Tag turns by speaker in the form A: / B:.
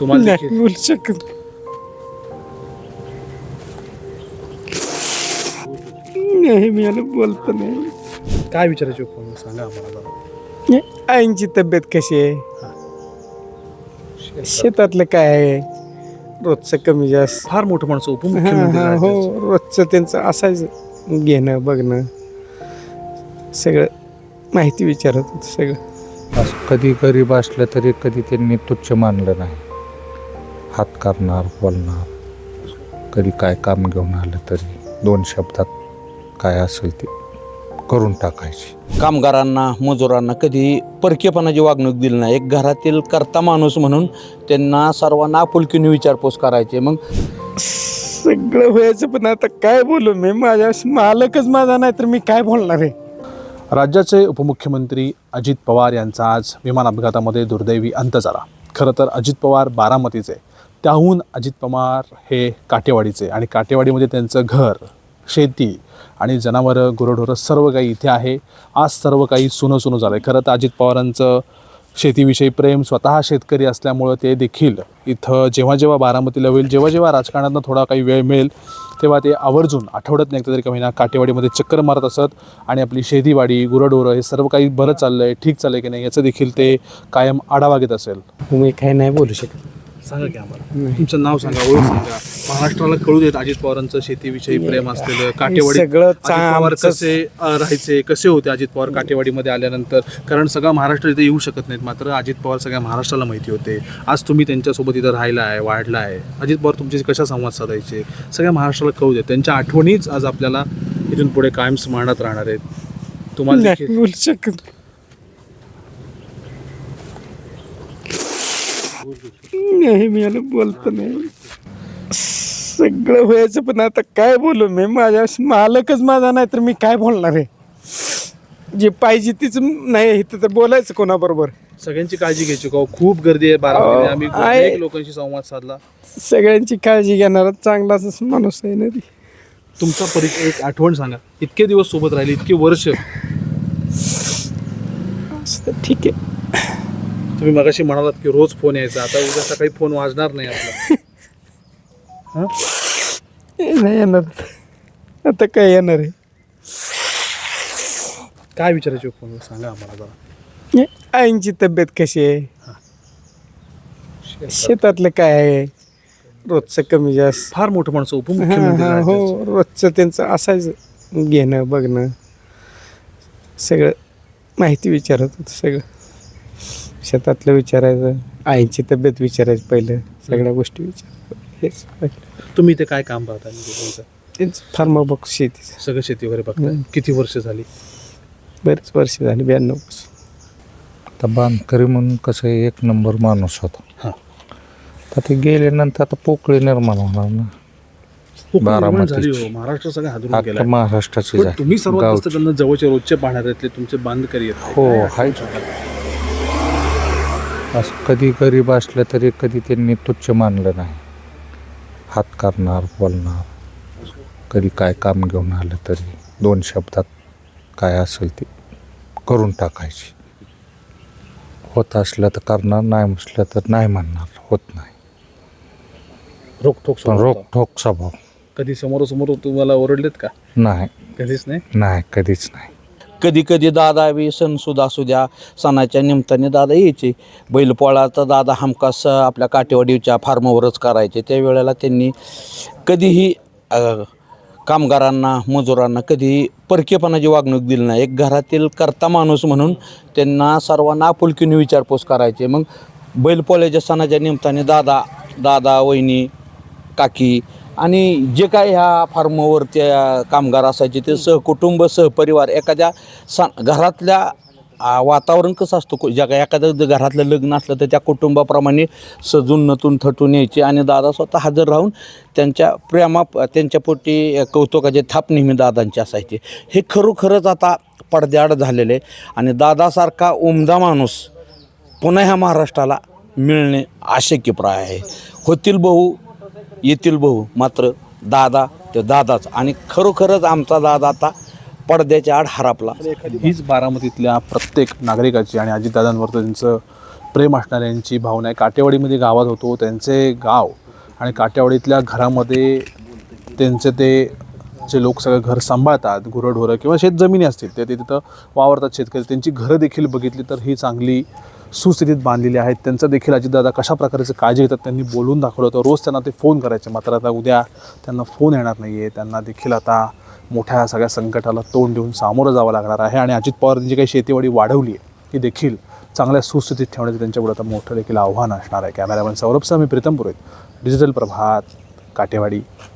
A: तुम्हाला
B: नाही बोलू शकत. नाही मी याला बोलतो नाही.
A: काय विचारायचे फोन सांगा आम्हाला जरा.
B: आईंची तब्येत कशी आहे, शेतातलं काय आहे, रोजचं कमी जास्त.
A: फार मोठं माणसं
B: हा,
A: उपमुख्यमंत्री
B: हा, हो
A: राज्याचे.
B: रोजचं त्यांचं असायचं घेणं बघणं सगळं माहिती विचारत होतं सगळं.
C: असं कधी गरीब असलं तरी कधी त्यांनी तुच्छ मानलं नाही. हात करणार बोलणार, कधी काय काम घेऊन आलं तरी 2 शब्दात काय असेल ते करून टाकायची.
D: कामगारांना मजुरांना कधी परकेपणाची वागणूक दिली नाही. एक घरातील कर्ता माणूस म्हणून त्यांना सर्वांना आपुलकीने विचारपूस करायचे. मग
B: सगळं व्हायचं पण आता काय बोलू मी, माझ्या मालकच माझा नाही तर मी काय बोलणार आहे.
A: राज्याचे उपमुख्यमंत्री अजित पवार यांचा आज विमान अपघातामध्ये दुर्दैवी अंत झाला. खरं तर अजित पवार बारामतीचे, त्याहून अजित पवार हे काटेवाडीचे आणि काटेवाडीमध्ये त्यांचं घर, शेती आणि जनावरं गुरंढोरं सर्व काही इथे आहे. आज सर्व काही सुनं सुनं झालं आहे. खरं तर अजित पवारांचं शेतीविषयी प्रेम, स्वतः शेतकरी असल्यामुळं ते देखील इथं जेव्हा जेव्हा बारामतीला होईल, जेव्हा जेव्हा राजकारणातनं थोडा काही वेळ मिळेल तेव्हा ते आवर्जून आठवड्यात एकदा तरी का होईना काटेवाडीमध्ये चक्कर मारत असत आणि आपली शेतीवाडी गुरंढोरं हे सर्व काही बरं चाललं आहे, ठीक चाललं आहे की नाही याचं देखील ते कायम आढावा घेत असेल.
B: मी काय नाही बोलू शकत.
A: सांगा की आम्हाला, तुमचं नाव सांगा, ओळख सांगा, महाराष्ट्राला कळू देत अजित पवारांचं शेतीविषयी प्रेम असलेलं. काटेवाडी
B: सगळं
A: अजित पवार
B: आमचं-
A: कसे राहायचे, कसे होते अजित पवार काटेवाडीमध्ये आल्यानंतर, कारण सगळा महाराष्ट्र इथे येऊ शकत नाहीत, मात्र अजित पवार सगळ्या महाराष्ट्राला माहिती होते. आज तुम्ही त्यांच्यासोबत इथं राहिला आहे, वाढला आहे. अजित पवार तुमचे कशा संवाद साधायचे सगळ्या महाराष्ट्राला कळू देत. त्यांच्या आठवणीच आज आपल्याला इथून पुढे कायम स्मरणात राहणार आहेत. तुम्हाला
B: नाही
A: देखील-
B: बोलू शकत. नाही मी याला बोलतो नाही. सगळं व्हायचं पण आता काय बोलू मी, माझ्या मालकच माझा नाही तर मी काय बोलणार आहे. जे पाहिजे तीच नाही इथं तर बोलायचं कोणाबरोबर.
A: सगळ्यांची काळजी घ्यायची का? खूप गर्दी आहे बारामतीमध्ये. आम्ही
B: आहे.
A: अनेक लोकांशी संवाद साधला.
B: सगळ्यांची काळजी घेणारा चांगलाच माणूस आहे ना ती.
A: तुमचा परिचय, एक आठवण सांगा. इतके दिवस सोबत राहिले, इतके वर्ष.
B: असं ठीक आहे.
A: तुम्ही मगाशी म्हणालात की रोज फोन यायचा, आता उद्या सकाळी फोन वाजणार नाही आपला.
B: नाही येणार आता काय येणार आहे.
A: काय विचारायचे फोन सांगा आम्हाला जरा.
B: आईंची तब्येत कशी आहे, शेतातलं काय आहे, रोजचं कमी जास्त.
A: फार मोठं माणसं
B: हा,
A: उपमुख्यमंत्री
B: हा,
A: राज्याचे.
B: हो रोजचं त्यांचं असायचं घेणं बघणं सगळं माहिती विचारत होतं सगळं. शेतातलं विचारायचं, आईची तब्येत विचारायचं, पहिलं सगळ्या गोष्टी विचारायचं. हेच
A: तुम्ही इथे काय काम पाहता तुमचं?
B: त्यांचं फार्माबॉक्स शेतीचं
A: सगळं शेती वगैरे बघताय. किती वर्ष झाली?
B: बरेच वर्ष झाली, 92 पासून.
C: आता बांधकरी म्हणून कसं आहे, 1 नंबर माणूस होता.
A: हां.
C: तर ते गेल्यानंतर आता पोकळी निर्माण होणार ना. बारामतीची.
A: झाली हो, महाराष्ट्र सगळं हादरून
C: आता
A: गेला.
C: महाराष्ट्राची
A: पण तुम्ही सर्वात जास्त
C: गावची.
A: त्यांना जवळचे रोजचे पाहणार आहेत, तुमचे बांधकरी आहेत.
C: हो आहे. असं कधी गरीब असलं तरी कधी त्यांनी तुच्छ मानलं नाही. हात करणार बोलणार, कधी काय काम घेऊन आलं तरी 2 शब्दात काय असेल ते करून टाकायची. होत असलं तर करणार, नाही म्हटलं तर नाही म्हणणार. होत नाही,
A: रोखोक
C: पण
A: स्वभाव.
C: रोखोक स्वभाव.
A: कधी समोर तुम्हाला ओरडलेत का?
C: नाही,
A: कधीच नाही.
C: नाही, कधीच नाही.
D: कधी कधी दादा बी सणसुद्धा असू द्या, सणाच्या निमित्ताने दादा यायचे. बैलपोळा तर दादा हमखास आपल्या काटेवाडीच्या फार्मवरच करायचे. त्यावेळेला त्यांनी कधीही कामगारांना मजुरांना कधी परकेपणाची वागणूक दिली नाही. एक घरातील कर्ता माणूस म्हणून त्यांना सर्वांना आपुलकीने विचारपूस करायचे. मग बैलपोळ्याच्या सणाच्या निमित्ताने दादा वहिनी काकी आणि जे काय ह्या फार्मवर त्या कामगार असायचे ते सहकुटुंब सहपरिवार एखाद्या घरातल्या वातावरण कसं असतं, ज्या काय एखादं घरातलं लग्न असलं तर त्या कुटुंबाप्रमाणे सजून नटून थटून यायचे आणि दादा स्वतः हजर राहून त्यांच्या त्यांच्या पोटी कौतुकाचे थाप नेहमी दादांचे असायचे. हे खरोखरच आता पडद्याआड झालेले आहे आणि दादासारखा उमदा माणूस पुन्हा ह्या महाराष्ट्राला मिळणे अशक्यप्राय आहे. होतील बहु येतील बहु, मात्र दादा ते दादाच. आणि खरोखरच आमचा दादा आता पडद्याच्या आड हरपला.
A: हीच बारामतीतल्या प्रत्येक नागरिकाची आणि अजितदादांवर त्यांचं प्रेम असणाऱ्यांची भावना आहे. काटेवाडीमध्ये गावात होतो, त्यांचे गाव आणि काटेवाडीतल्या घरामध्ये त्यांचे ते जे लोक सगळं घर सांभाळतात, गुरंढोरं किंवा शेतजमिनी असतील ते तिथं वावरतात शेतकरी, त्यांची घरं देखील बघितली तर ही चांगली सुस्थितीत बांधलेली आहेत. त्यांचं देखील अजितदादा कशा प्रकारचं काळजी घेतात त्यांनी बोलून दाखवलं होतं. रोज त्यांना ते फोन करायचे, मात्र आता उद्या त्यांना फोन येणार नाही आहे. त्यांना देखील आता मोठ्या सगळ्या संकटाला तोंड देऊन सामोरं जावं लागणार आहे. आणि अजित पवारांनी जी काही शेतीवाडी वाढवली आहे ती देखील चांगल्या सुस्थितीत ठेवण्याचं त्यांच्यापुढे आता मोठं देखील आव्हान असणार आहे. कॅमेरामॅन सौरभसह मी प्रीतम पुरोहित, डिजिटल प्रभात, काटेवाडी.